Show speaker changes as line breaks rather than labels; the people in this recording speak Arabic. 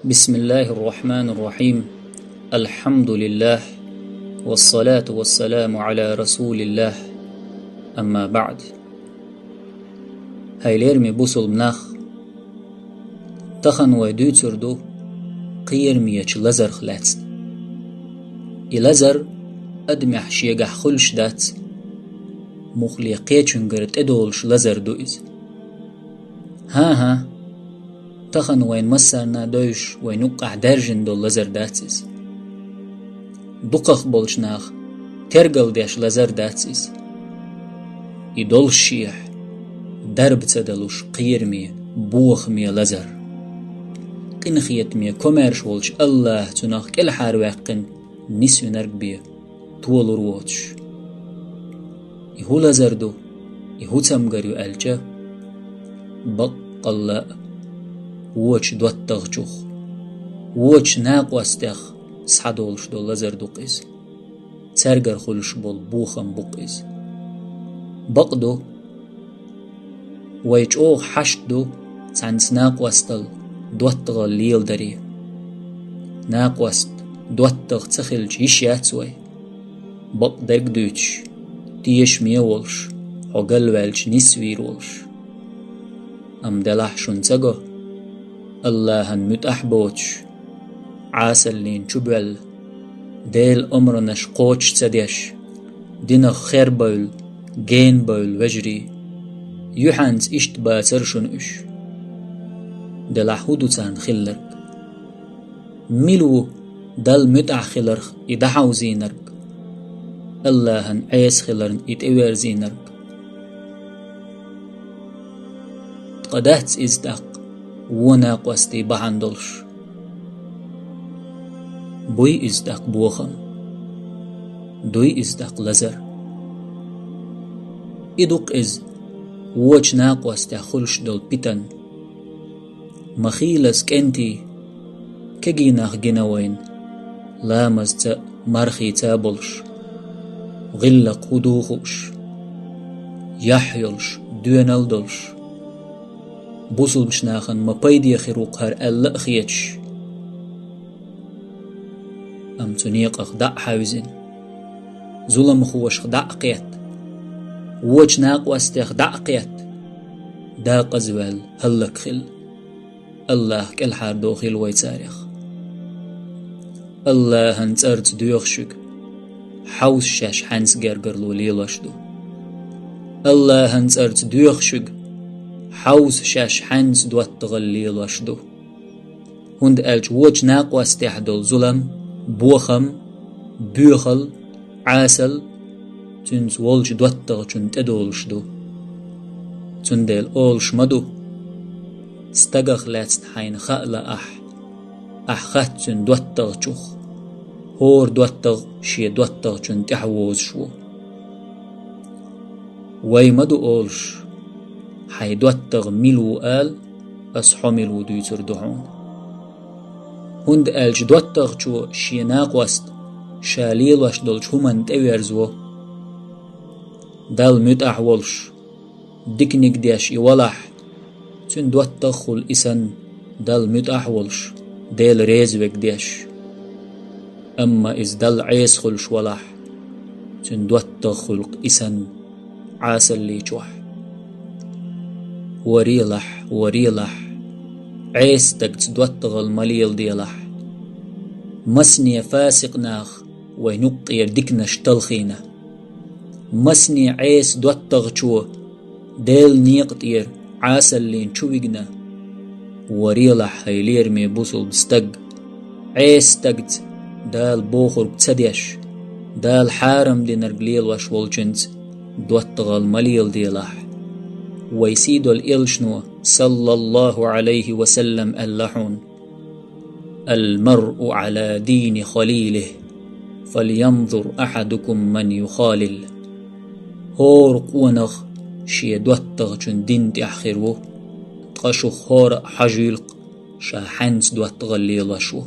بسم الله الرحمن الرحيم. الحمد لله والصلاة والسلام على رسول الله. أما بعد، هايليرمي بوصل مناخ تخن ويدو تردو قيرمي يش لزر خلاتس إلزر أدمح شيقح خلش دات مخليقيتشن قرت إدولش لزر دوئز ها تخن وين مسرنا دوش وينوقع درجن دول لزر داتسيز دقخ بولشناخ ترقل ديش لزر داتسيز يدول الشيح درب تدلوش قيرمي بوخمي لزر قنخيتمي كوميرش ولش الله تناخ كل حارواقن نسيو نرقبي طول روتش يهو لزر دو يهو تمقريو ألجا بق الله ووش دوتغ جوخ ووش ناقواستخ سحدولش دول لزر دوقيز ترقر خلش بول بوخم بوقيز بقدو ويج اوغ حشدو تانس ناقواستل دوتغ الليل داري ناقواست دوتغ تخلج يشياتسوي بق درق دوش تيش ميولش حقل والش نسويرولش أم دلح شنتغو اللهن متأحبوش عاسل لين شبل ديل أمرنش قوش تديش دينخ خير بول جين بول وجري يحانز إشت باترشن إش دلحودو تان خلرك ملو دل متع خلرخ إدحاو زينرك اللهن عيس خلرن إتأوير زينرك قدات إزدق وناقوستي بحندلش بوي إزدق بوخم دوي إزدق لزر إدوق إز ووش ناقوستي خلش دول بيتن مخيلس كنتي كجيناخ جنوين لامز مرخي تابلش غلق ودوخوش يحيلش دوينالدلش بوصل بشناخن ما بايدي خيروق هر ألا خيتش أم تنيق أخدع حاوزين ظلم خوش خدع قيت ووش ناقواستي خدع قيت دا قزوال هلك خل الله كل حار دوخيل ويتاريخ الله هنتارت دوخشك حوز شاش حنس جرجرلو ليلاشدو الله هنتارت دوخشك حوز شاش حنس دوات تغلي لاشدو هند ألج ووش ناقواستي حدول ظلم بوخم بوخل عاسل تنس والج دوات تغشن تدولشدو تندل أولش مدو استقخ لاتست حين خألا أحخات تن دوات تغشوخ هور دوات تغ شي دوات تغشن تحووز شو وي مدو أولش حي دوتغ ميلو آل أصحو ميلو دويتر دحون هند آلج دوتغ شو شيناق وست شاليل وش دولش همان تأويرزو دال ميت أحولش ديكنيك ديش يولح تن دوتغ خل إسن دال ميت أحولش ديل ريزوك ديش أما إز دال عيس خلش ولح تن دوتغ خلق إسن عاسل لي جوح وريلح عيس تقت دوتغ المليل ديلح مسني فاسق ناخ وينقير ديكنش تلخينة مسني عيس دوتغ شو ديل نيقتير عاسل لين شويقنا وريلح هيلير مي بوصل بستق عيس تقت دال بوخر بتسديش دال حارم دي نرقليل وشولجنز دوتغ المليل ديلح ويسيد الإلشنو صلى الله عليه وسلم اللحون المرء على دين خليله فلينظر أحدكم من يخالل هور قونخ شي دوتغ جن دين تأخيرو تغشو خور حجيلق شا حنس دوتغ الليلة شو